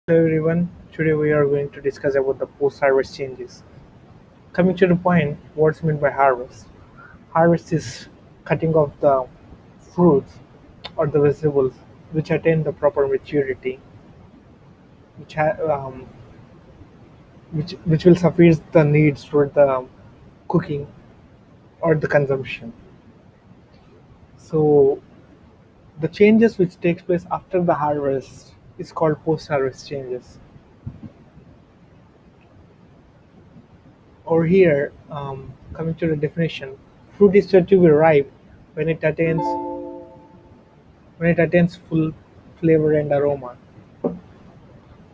Hello everyone, today we are going to discuss about the post-harvest changes. Coming to the point, what's meant by harvest? Harvest is cutting off the fruits or the vegetables which attain the proper maturity, which ha- um, which will suffice the needs for the cooking or the consumption. So the changes which takes place after the harvest is called post-harvest changes. Or here, coming to the definition, fruit is said to be ripe when it attains full flavor and aroma.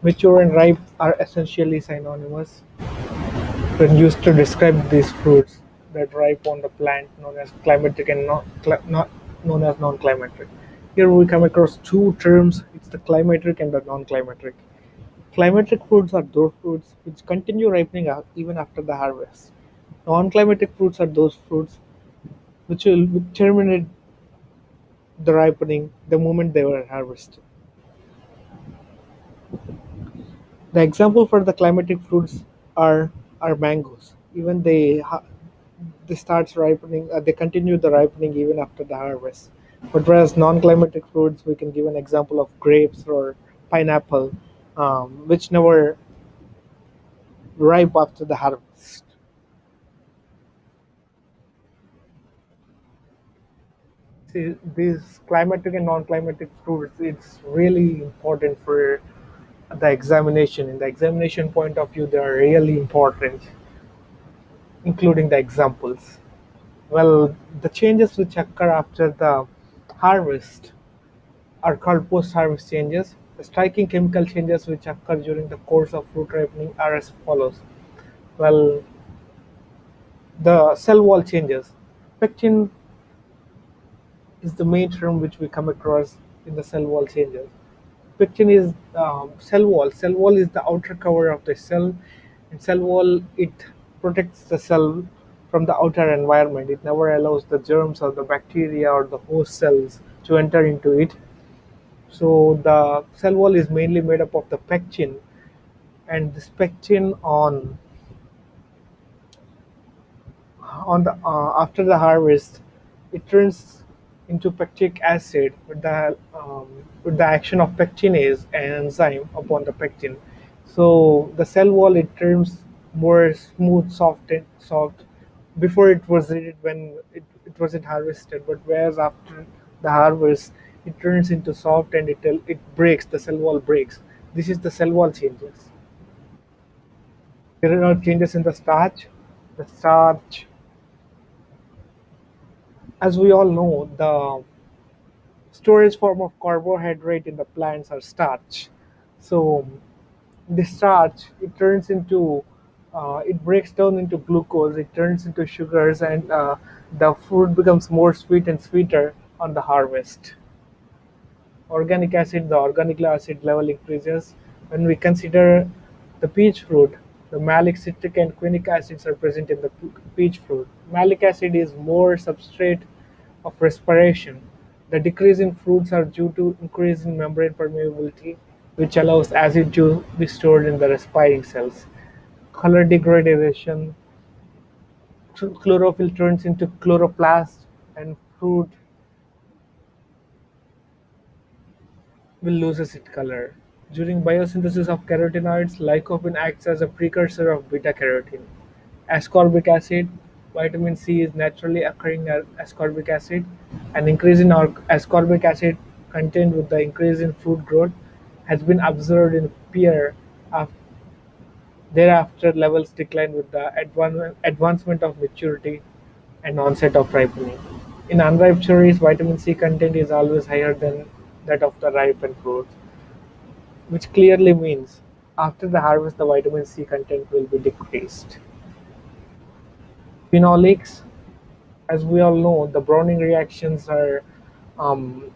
Mature and ripe are essentially synonymous when used to describe these fruits that ripe on the plant, known as climatic and not known as non-climatic. Here we come across two terms. It's the climatic and the non-climatic. Climatic fruits are those fruits which continue ripening even after the harvest. Non-climatic fruits are those fruits which will terminate the ripening the moment they were harvested. The example for the climatic fruits are are mangoes. Even they start ripening. They continue the ripening even after the harvest. But whereas non-climatic fruits, we can give an example of grapes or pineapple, which never ripe after the harvest. See, these climatic and non-climatic fruits, it's really important for the examination. In the examination point of view, they are really important, including the examples. Well, the changes which occur after the harvest are called post-harvest changes. The striking chemical changes which occur during the course of fruit ripening are as follows. Well, the cell wall changes. Pectin is the main term which we come across in the cell wall changes. Pectin is cell wall. Cell wall is the outer cover of the cell. In cell wall, it protects the cell from the outer environment. It never allows the germs or the bacteria or the host cells to enter into it. So the cell wall is mainly made up of the pectin, and this pectin on the after the harvest, it turns into pectic acid with the action of pectinase, an enzyme upon the pectin. So the cell wall, it turns more smooth, soft. Before it was ready when it wasn't harvested, but whereas after the harvest, it turns into soft and it breaks. The cell wall breaks. This is the cell wall changes. There are changes in the starch. The starch, as we all know, the storage form of carbohydrate in the plants are starch. So the starch, it breaks down into glucose, it turns into sugars, and the food becomes more sweet and sweeter on the harvest. Organic acid, the organic acid level increases. When we consider the peach fruit, the malic, citric, and quinic acids are present in the peach fruit. Malic acid is more substrate of respiration. The decrease in fruits are due to increase in membrane permeability, which allows acid to be stored in the respiring cells. Color degradation, chlorophyll turns into chloroplast, and fruit will loses its color. During biosynthesis of carotenoids, lycopene acts as a precursor of beta-carotene. Ascorbic acid, vitamin C is naturally occurring ascorbic acid. An increase in ascorbic acid content with the increase in fruit growth has been observed in pear. Af- Thereafter, levels decline with the advancement of maturity and onset of ripening. In unripe cherries, vitamin C content is always higher than that of the ripened fruits, which clearly means after the harvest the vitamin C content will be decreased. Phenolics, as we all know, the browning reactions are um,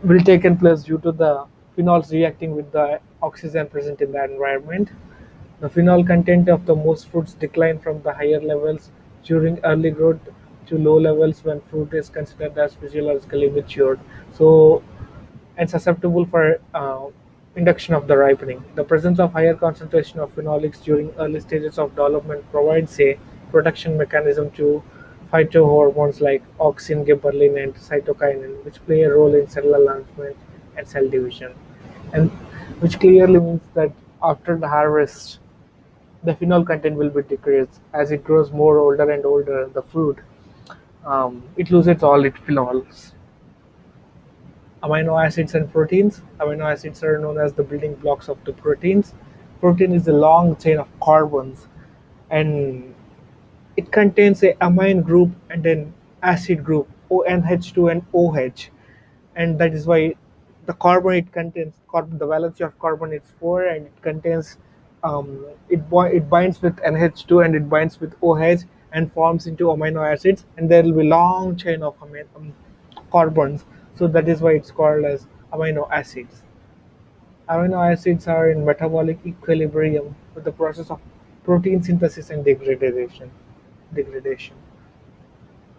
will take in place due to the phenols reacting with the oxygen present in the environment. The phenol content of the most fruits decline from the higher levels during early growth to low levels when fruit is considered as physiologically matured. So and susceptible for Induction of the ripening. The presence of higher concentration of phenolics during early stages of development provides a protection mechanism to phytohormones like auxin, gibberellin, and cytokinin, which play a role in cell enlargement and cell division. And which clearly means that after the harvest, the phenol content will be decreased as it grows more older and older. The fruit, it loses all its phenols. Amino acids and proteins. Amino acids are known as the building blocks of the proteins. Protein is a long chain of carbons, and it contains a amine group and an acid group, ONH2 and OH, and that is why the carbon it contains, the valency of carbon is 4, and it contains it binds with NH2 and it binds with OH and forms into amino acids, and there will be long chain of carbons. So that is why it's called as amino acids. Amino acids are in metabolic equilibrium with the process of protein synthesis and degradation.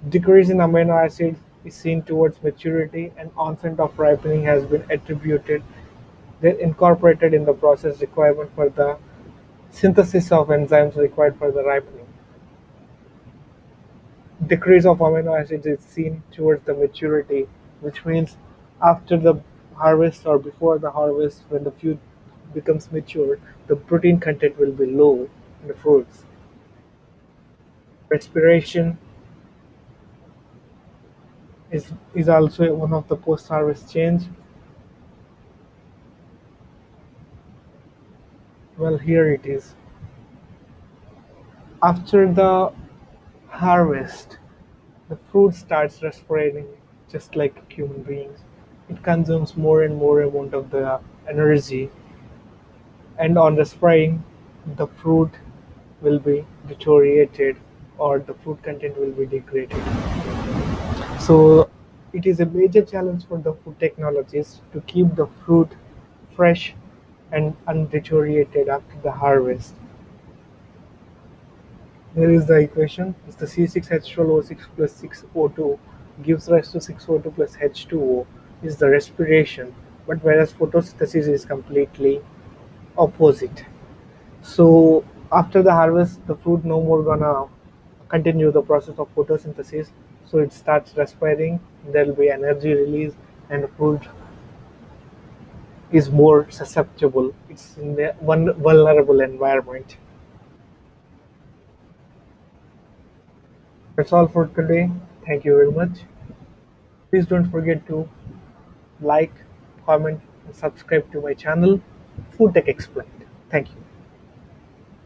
Decrease in amino acids is seen towards maturity, and onset of ripening has been attributed. They're incorporated in the process requirement for the synthesis of enzymes required for the ripening. Decrease of amino acids is seen towards the maturity, which means after the harvest or before the harvest, when the fruit becomes mature, the protein content will be low in the fruits. Respiration is also one of the post-harvest change. Well, here it is. After the harvest, the fruit starts respirating just like human beings. It consumes more and more amount of the energy, and on respiring, the fruit will be deteriorated or the fruit content will be degraded. So it is a major challenge for the food technologists to keep the fruit fresh and undeteriorated after the harvest. Here is the equation. It's the C6H12O6 plus 6O2 gives rise to 6O2 plus H2O is the respiration, but whereas photosynthesis is completely opposite. So after the harvest, the fruit no more gonna continue the process of photosynthesis. So it starts respiring. There will be energy release, and the fruit is more susceptible. It's in a one vulnerable environment. That's all for today. Thank you very much. Please don't forget to like, comment, and subscribe to my channel, Food Tech Explained. Thank you.